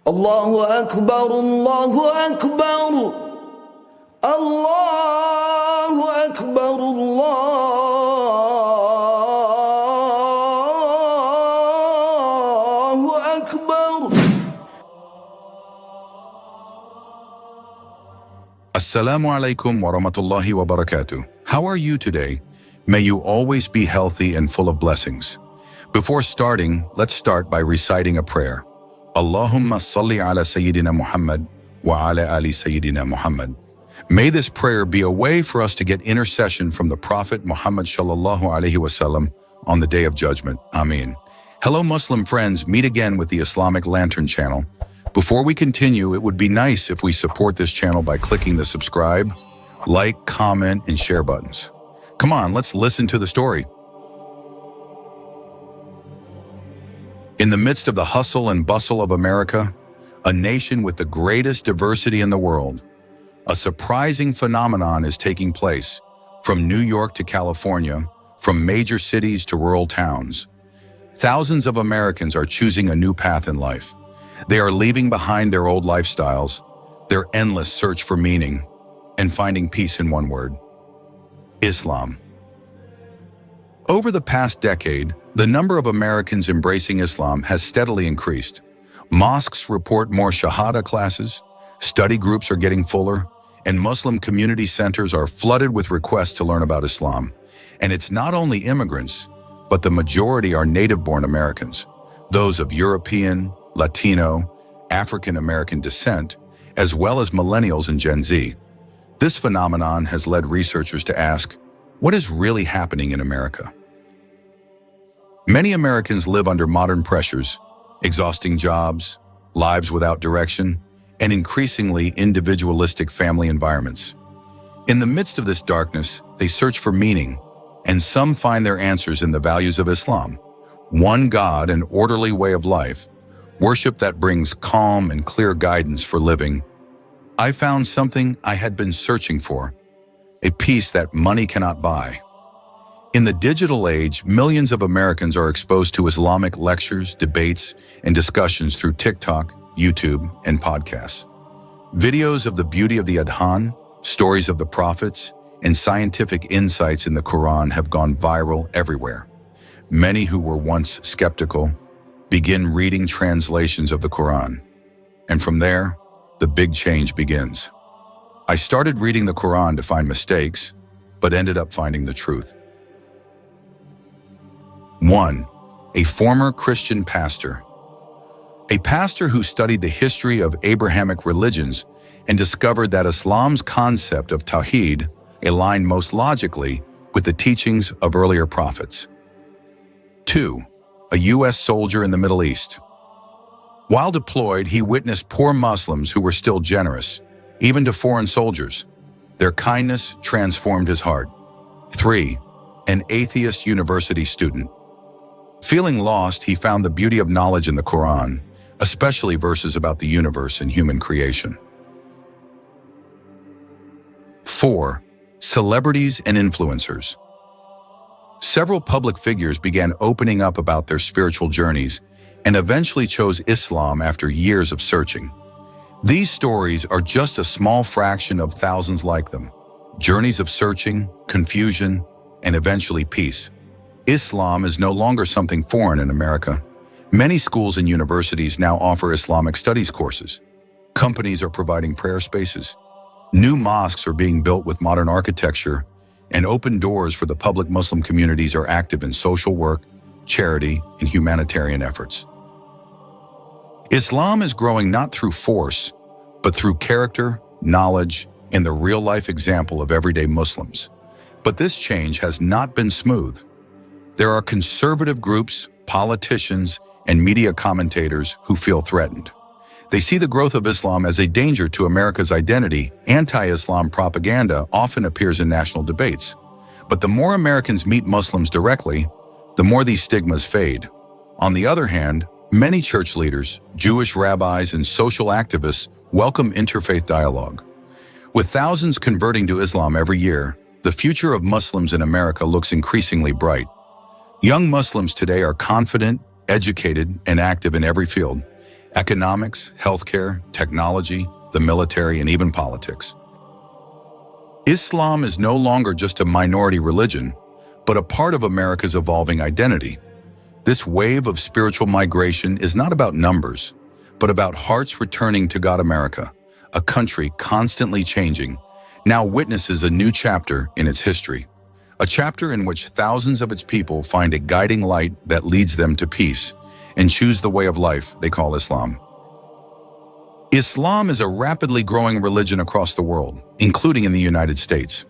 Allahu Akbar, Allahu Akbar, Allahu Akbar, Allahu Akbar. Assalamu alaikum wa rahmatullahi wa barakatuh. How are you today? May you always be healthy and full of blessings. Before starting, let's start by reciting a prayer. Allahumma salli ala Sayyidina Muhammad wa ala ali Sayyidina Muhammad. May this prayer be a way for us to get intercession from the Prophet Muhammad sallallahu alaihi wasallam on the Day of Judgment. Ameen. Hello Muslim friends, meet again with the Islamic Lantern channel. Before we continue, it would be nice if we support this channel by clicking the subscribe, like, comment, and share buttons. Come on, let's listen to the story. In the midst of the hustle and bustle of America, a nation with the greatest diversity in the world, a surprising phenomenon is taking place. From New York to California, from major cities to rural towns, thousands of Americans are choosing a new path in life. They are leaving behind their old lifestyles, their endless search for meaning, and finding peace in one word: Islam. Over the past decade, the number of Americans embracing Islam has steadily increased. Mosques report more Shahada classes, study groups are getting fuller, and Muslim community centers are flooded with requests to learn about Islam. And it's not only immigrants, but the majority are native-born Americans, those of European, Latino, African-American descent, as well as millennials and Gen Z. This phenomenon has led researchers to ask, what is really happening in America? Many Americans live under modern pressures, exhausting jobs, lives without direction, and increasingly individualistic family environments. In the midst of this darkness, they search for meaning, and some find their answers in the values of Islam: one God, an orderly way of life, worship that brings calm and clear guidance for living. I found something I had been searching for, a peace that money cannot buy. In the digital age, millions of Americans are exposed to Islamic lectures, debates, and discussions through TikTok, YouTube, and podcasts. Videos of the beauty of the Adhan, stories of the prophets, and scientific insights in the Quran have gone viral everywhere. Many who were once skeptical begin reading translations of the Quran, and from there, the big change begins. I started reading the Quran to find mistakes, but ended up finding the truth. 1. A former Christian pastor. A pastor who studied the history of Abrahamic religions and discovered that Islam's concept of Tawheed aligned most logically with the teachings of earlier prophets. 2. A U.S. soldier in the Middle East. While deployed, he witnessed poor Muslims who were still generous, even to foreign soldiers. Their kindness transformed his heart. 3. An atheist university student. Feeling lost, he found the beauty of knowledge in the Quran, especially verses about the universe and human creation. 4. Celebrities and influencers. Several public figures began opening up about their spiritual journeys and eventually chose Islam after years of searching. These stories are just a small fraction of thousands like them, journeys of searching, confusion, and eventually peace. Islam is no longer something foreign in America. Many schools and universities now offer Islamic studies courses. Companies are providing prayer spaces. New mosques are being built with modern architecture, and open doors for the public Muslim communities are active in social work, charity, and humanitarian efforts. Islam is growing not through force, but through character, knowledge, and the real-life example of everyday Muslims. But this change has not been smooth. There are conservative groups, politicians, and media commentators who feel threatened. They see the growth of Islam as a danger to America's identity. Anti-Islam propaganda often appears in national debates. But the more Americans meet Muslims directly, the more these stigmas fade. On the other hand, many church leaders, Jewish rabbis, and social activists welcome interfaith dialogue. With thousands converting to Islam every year, the future of Muslims in America looks increasingly bright. Young Muslims today are confident, educated, and active in every field, economics, healthcare, technology, the military, and even politics. Islam is no longer just a minority religion, but a part of America's evolving identity. This wave of spiritual migration is not about numbers, but about hearts returning to God. America, a country constantly changing, now witnesses a new chapter in its history. A chapter in which thousands of its people find a guiding light that leads them to peace and choose the way of life they call Islam. Islam is a rapidly growing religion across the world, including in the United States.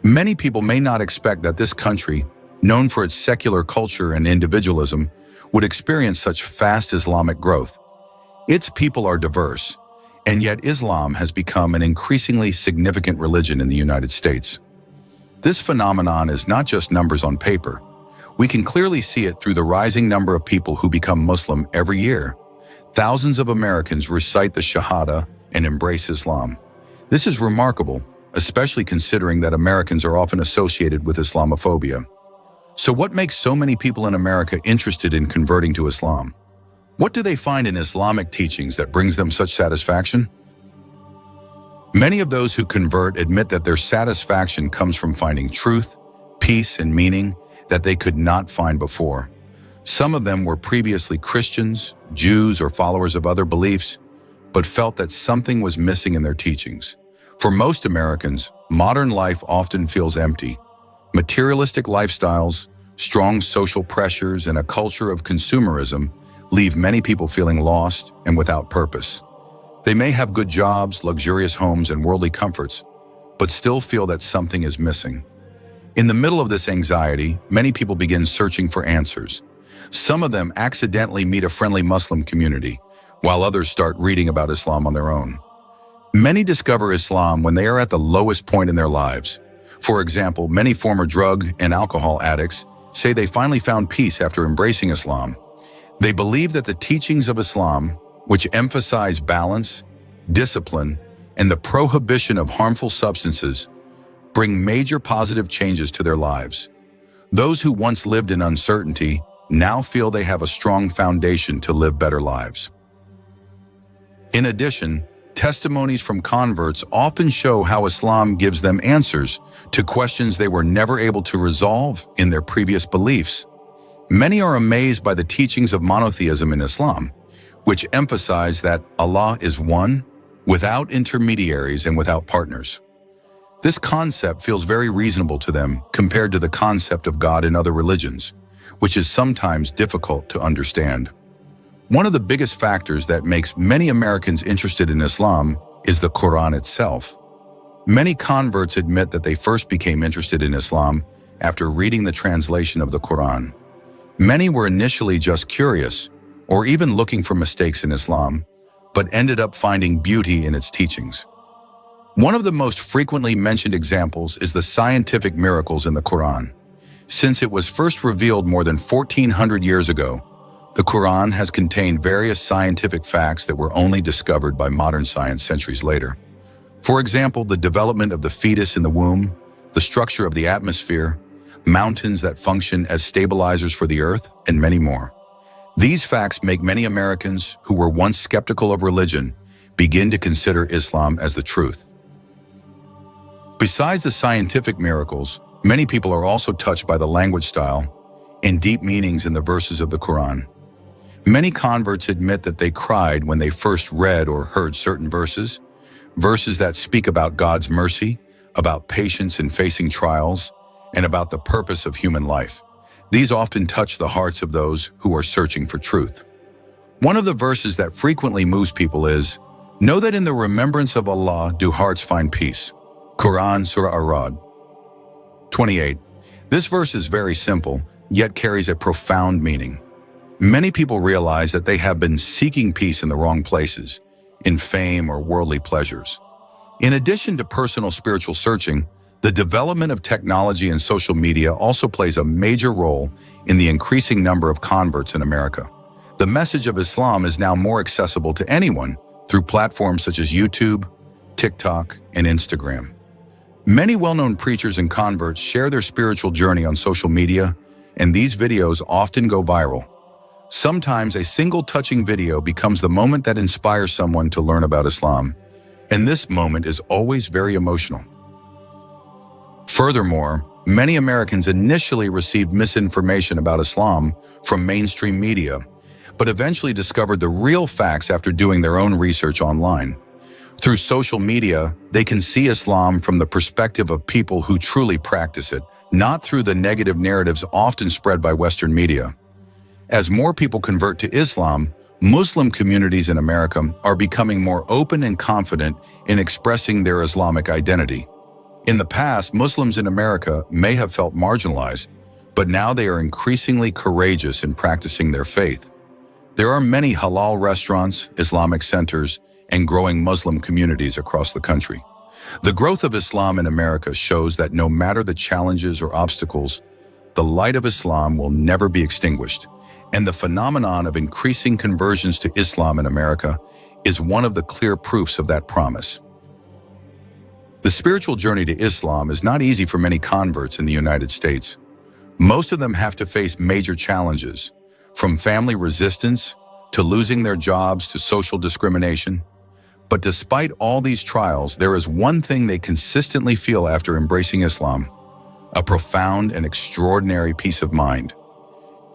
Many people may not expect that this country, known for its secular culture and individualism, would experience such fast Islamic growth. Its people are diverse, and yet Islam has become an increasingly significant religion in the United States. This phenomenon is not just numbers on paper. We can clearly see it through the rising number of people who become Muslim every year. Thousands of Americans recite the Shahada and embrace Islam. This is remarkable, especially considering that Americans are often associated with Islamophobia. So what makes so many people in America interested in converting to Islam? What do they find in Islamic teachings that brings them such satisfaction? Many of those who convert admit that their satisfaction comes from finding truth, peace, and meaning that they could not find before. Some of them were previously Christians, Jews, or followers of other beliefs, but felt that something was missing in their teachings. For most Americans, modern life often feels empty. Materialistic lifestyles, strong social pressures, and a culture of consumerism leave many people feeling lost and without purpose. They may have good jobs, luxurious homes, and worldly comforts, but still feel that something is missing. In the middle of this anxiety, many people begin searching for answers. Some of them accidentally meet a friendly Muslim community, while others start reading about Islam on their own. Many discover Islam when they are at the lowest point in their lives. For example, many former drug and alcohol addicts say they finally found peace after embracing Islam. They believe that the teachings of Islam, which emphasize balance, discipline, and the prohibition of harmful substances, bring major positive changes to their lives. Those who once lived in uncertainty now feel they have a strong foundation to live better lives. In addition, testimonies from converts often show how Islam gives them answers to questions they were never able to resolve in their previous beliefs. Many are amazed by the teachings of monotheism in Islam, which emphasize that Allah is one, without intermediaries and without partners. This concept feels very reasonable to them compared to the concept of God in other religions, which is sometimes difficult to understand. One of the biggest factors that makes many Americans interested in Islam is the Quran itself. Many converts admit that they first became interested in Islam after reading the translation of the Quran. Many were initially just curious, or even looking for mistakes in Islam, but ended up finding beauty in its teachings. One of the most frequently mentioned examples is the scientific miracles in the Quran. Since it was first revealed more than 1,400 years ago, the Quran has contained various scientific facts that were only discovered by modern science centuries later. For example, the development of the fetus in the womb, the structure of the atmosphere, mountains that function as stabilizers for the earth, and many more. These facts make many Americans who were once skeptical of religion begin to consider Islam as the truth. Besides the scientific miracles, many people are also touched by the language style and deep meanings in the verses of the Quran. Many converts admit that they cried when they first read or heard certain verses that speak about God's mercy, about patience in facing trials, and about the purpose of human life. These often touch the hearts of those who are searching for truth. One of the verses that frequently moves people is, "Know that in the remembrance of Allah do hearts find peace." Quran Surah Ar-Ra'd 28. This verse is very simple, yet carries a profound meaning. Many people realize that they have been seeking peace in the wrong places, in fame or worldly pleasures. In addition to personal spiritual searching, the development of technology and social media also plays a major role in the increasing number of converts in America. The message of Islam is now more accessible to anyone through platforms such as YouTube, TikTok, and Instagram. Many well-known preachers and converts share their spiritual journey on social media, and these videos often go viral. Sometimes a single touching video becomes the moment that inspires someone to learn about Islam, and this moment is always very emotional. Furthermore, many Americans initially received misinformation about Islam from mainstream media, but eventually discovered the real facts after doing their own research online. Through social media, they can see Islam from the perspective of people who truly practice it, not through the negative narratives often spread by Western media. As more people convert to Islam, Muslim communities in America are becoming more open and confident in expressing their Islamic identity. In the past, Muslims in America may have felt marginalized, but now they are increasingly courageous in practicing their faith. There are many halal restaurants, Islamic centers, and growing Muslim communities across the country. The growth of Islam in America shows that no matter the challenges or obstacles, the light of Islam will never be extinguished, and the phenomenon of increasing conversions to Islam in America is one of the clear proofs of that promise. The spiritual journey to Islam is not easy for many converts in the United States. Most of them have to face major challenges, from family resistance to losing their jobs to social discrimination. But despite all these trials, there is one thing they consistently feel after embracing Islam: a profound and extraordinary peace of mind.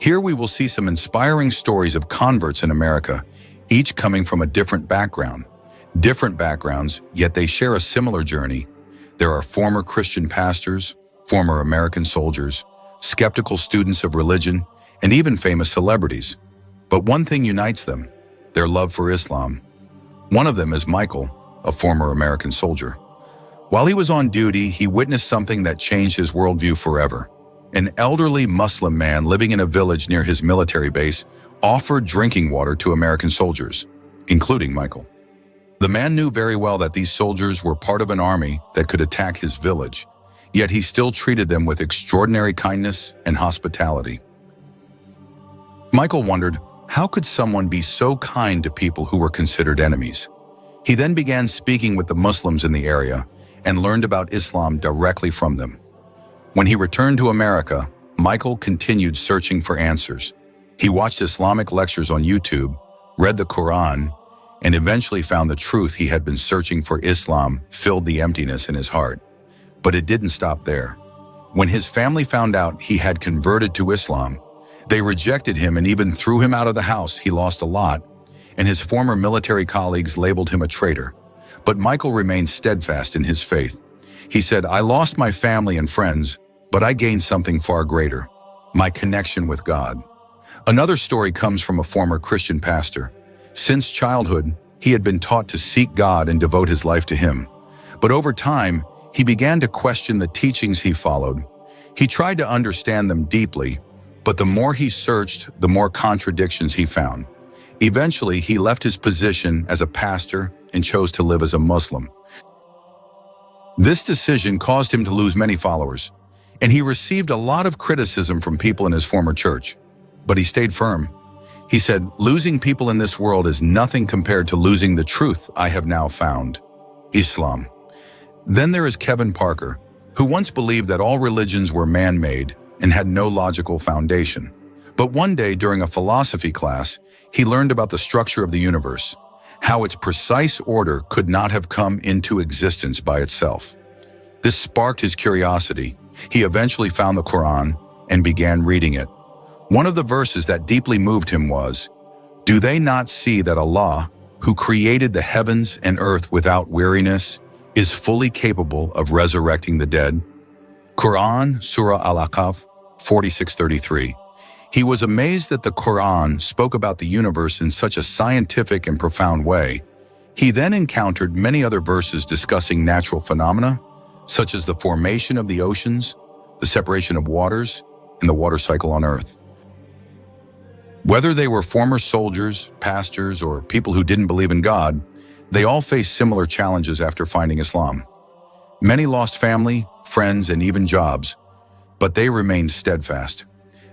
Here we will see some inspiring stories of converts in America, each coming from a different background. Different backgrounds, yet they share a similar journey. There are former Christian pastors, former American soldiers, skeptical students of religion, and even famous celebrities. But one thing unites them: their love for Islam. One of them is Michael, a former American soldier. While he was on duty, he witnessed something that changed his worldview forever. An elderly Muslim man living in a village near his military base offered drinking water to American soldiers, including Michael. The man knew very well that these soldiers were part of an army that could attack his village, yet he still treated them with extraordinary kindness and hospitality. Michael wondered, how could someone be so kind to people who were considered enemies? He then began speaking with the Muslims in the area and learned about Islam directly from them. When he returned to America, Michael continued searching for answers. He watched Islamic lectures on YouTube, read the Quran, and eventually found the truth he had been searching for. Islam filled the emptiness in his heart. But it didn't stop there. When his family found out he had converted to Islam, they rejected him and even threw him out of the house. He lost a lot, and his former military colleagues labeled him a traitor. But Michael remained steadfast in his faith. He said, "I lost my family and friends, but I gained something far greater: my connection with God." Another story comes from a former Christian pastor. Since childhood, he had been taught to seek God and devote his life to Him. But over time, he began to question the teachings he followed. He tried to understand them deeply, but the more he searched, the more contradictions he found. Eventually, he left his position as a pastor and chose to live as a Muslim. This decision caused him to lose many followers, and he received a lot of criticism from people in his former church. But he stayed firm. He said, "Losing people in this world is nothing compared to losing the truth I have now found: Islam." Then there is Kevin Parker, who once believed that all religions were man-made and had no logical foundation. But one day during a philosophy class, he learned about the structure of the universe, how its precise order could not have come into existence by itself. This sparked his curiosity. He eventually found the Quran and began reading it. One of the verses that deeply moved him was, "Do they not see that Allah, who created the heavens and earth without weariness, is fully capable of resurrecting the dead?" Quran, Surah Al-Aqaf, 46:33. He was amazed that the Quran spoke about the universe in such a scientific and profound way. He then encountered many other verses discussing natural phenomena, such as the formation of the oceans, the separation of waters, and the water cycle on Earth. Whether they were former soldiers, pastors, or people who didn't believe in God, they all faced similar challenges after finding Islam. Many lost family, friends, and even jobs, but they remained steadfast.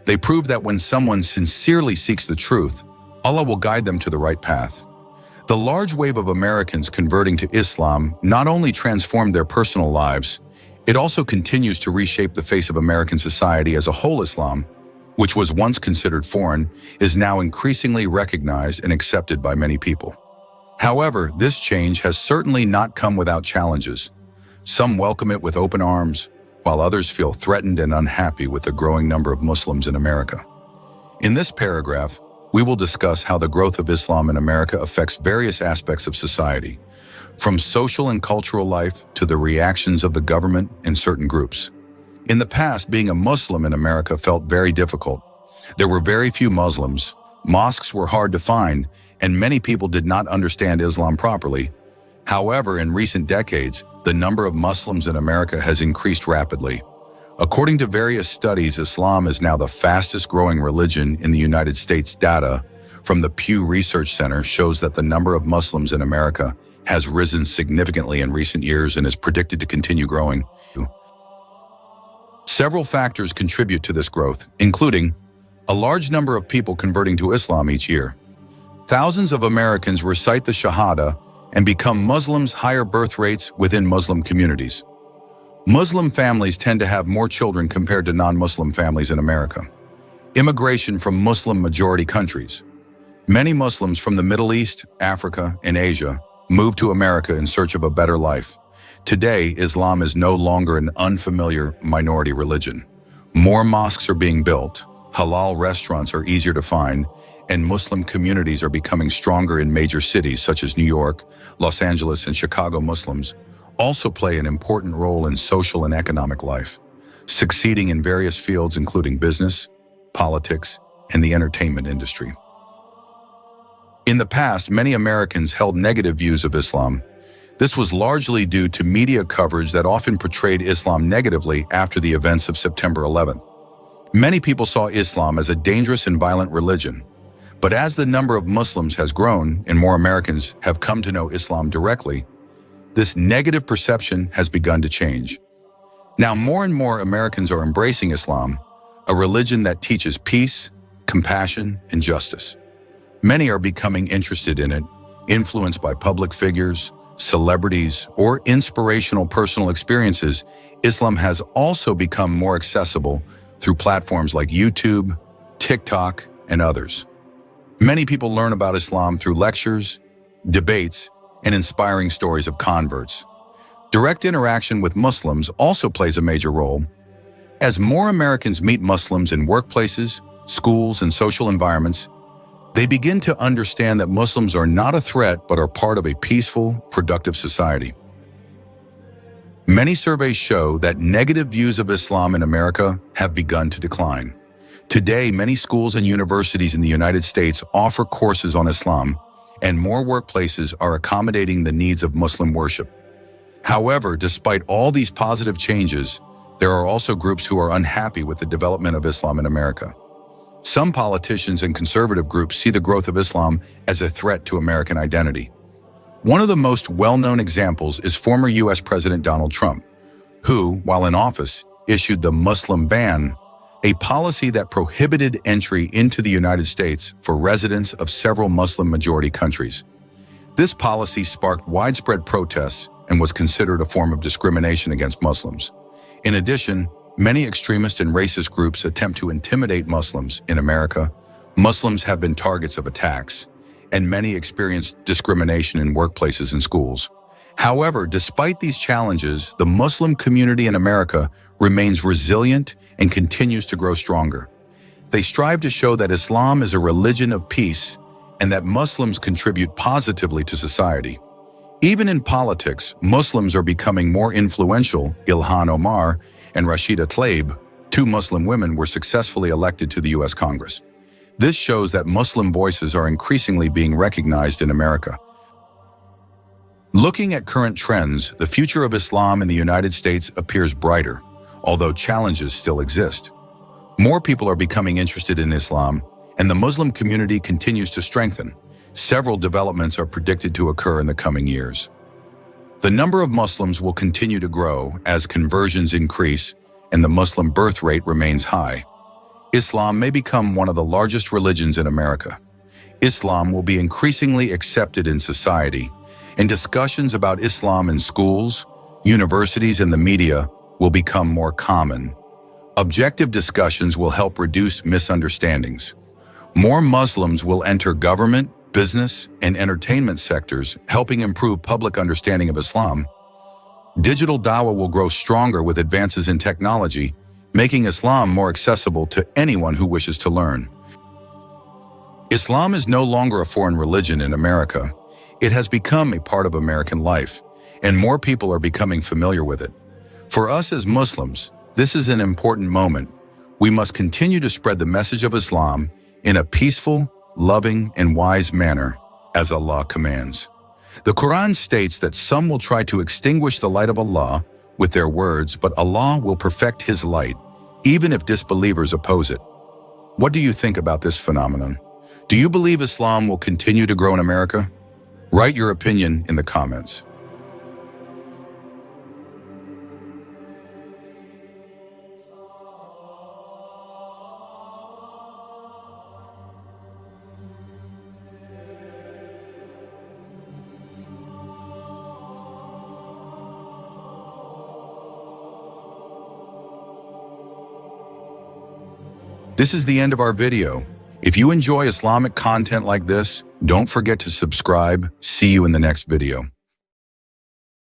They proved that when someone sincerely seeks the truth, Allah will guide them to the right path. The large wave of Americans converting to Islam not only transformed their personal lives, it also continues to reshape the face of American society as a whole. Islam which was once considered foreign, is now increasingly recognized and accepted by many people. However, this change has certainly not come without challenges. Some welcome it with open arms, while others feel threatened and unhappy with the growing number of Muslims in America. In this paragraph, we will discuss how the growth of Islam in America affects various aspects of society, from social and cultural life to the reactions of the government and certain groups. In the past, being a Muslim in America felt very difficult. There were very few Muslims, mosques were hard to find, and many people did not understand Islam properly. However, in recent decades, the number of Muslims in America has increased rapidly. According to various studies, Islam is now the fastest growing religion in the United States. Data from the Pew Research Center shows that the number of Muslims in America has risen significantly in recent years and is predicted to continue growing. Several factors contribute to this growth, including a large number of people converting to Islam each year. Thousands of Americans recite the Shahada and become Muslims. Higher birth rates within Muslim communities. Muslim families tend to have more children compared to non-Muslim families in America. Immigration from Muslim-majority countries. Many Muslims from the Middle East, Africa, and Asia moved to America in search of a better life. Today, Islam is no longer an unfamiliar minority religion. More mosques are being built, halal restaurants are easier to find, and Muslim communities are becoming stronger in major cities such as New York, Los Angeles, and Chicago. Muslims also play an important role in social and economic life, succeeding in various fields including business, politics, and the entertainment industry. In the past, many Americans held negative views of Islam. This was largely due to media coverage that often portrayed Islam negatively after the events of September 11th. Many people saw Islam as a dangerous and violent religion. But as the number of Muslims has grown and more Americans have come to know Islam directly, this negative perception has begun to change. Now more and more Americans are embracing Islam, a religion that teaches peace, compassion, and justice. Many are becoming interested in it, influenced by public figures, celebrities, or inspirational personal experiences. Islam has also become more accessible through platforms like YouTube, TikTok, and others. Many people learn about Islam through lectures, debates, and inspiring stories of converts. Direct interaction with Muslims also plays a major role. As more Americans meet Muslims in workplaces, schools, and social environments, they begin to understand that Muslims are not a threat but are part of a peaceful, productive society. Many surveys show that negative views of Islam in America have begun to decline. Today, many schools and universities in the United States offer courses on Islam, and more workplaces are accommodating the needs of Muslim worship. However, despite all these positive changes, there are also groups who are unhappy with the development of Islam in America. Some politicians and conservative groups see the growth of Islam as a threat to American identity. One of the most well-known examples is former U.S. President Donald Trump, who, while in office, issued the Muslim ban, a policy that prohibited entry into the United States for residents of several Muslim-majority countries. This policy sparked widespread protests and was considered a form of discrimination against Muslims. In addition, many extremist and racist groups attempt to intimidate Muslims in America. Muslims have been targets of attacks, and many experience discrimination in workplaces and schools. However, despite these challenges, the Muslim community in America remains resilient and continues to grow stronger. They strive to show that Islam is a religion of peace and that Muslims contribute positively to society. Even in politics, Muslims are becoming more influential. Ilhan Omar and Rashida Tlaib, two Muslim women, were successfully elected to the U.S. Congress. This shows that Muslim voices are increasingly being recognized in America. Looking at current trends, the future of Islam in the United States appears brighter, although challenges still exist. More people are becoming interested in Islam, and the Muslim community continues to strengthen. Several developments are predicted to occur in the coming years. The number of Muslims will continue to grow as conversions increase and the Muslim birth rate remains high. Islam may become one of the largest religions in America. Islam will be increasingly accepted in society, and discussions about Islam in schools, universities, and the media will become more common. Objective discussions will help reduce misunderstandings. More Muslims will enter government, business, and entertainment sectors, helping improve public understanding of Islam. Digital dawah will grow stronger with advances in technology, making Islam more accessible to anyone who wishes to learn. Islam is no longer a foreign religion in America. It has become a part of American life, and more people are becoming familiar with it. For us as Muslims, this is an important moment. We must continue to spread the message of Islam in a peaceful, loving, and wise manner, as Allah commands. The Quran states that some will try to extinguish the light of Allah with their words, but Allah will perfect His light, even if disbelievers oppose it. What do you think about this phenomenon? Do you believe Islam will continue to grow in America? Write your opinion in the comments. This is the end of our video. If you enjoy Islamic content like this, don't forget to subscribe. See you in the next video.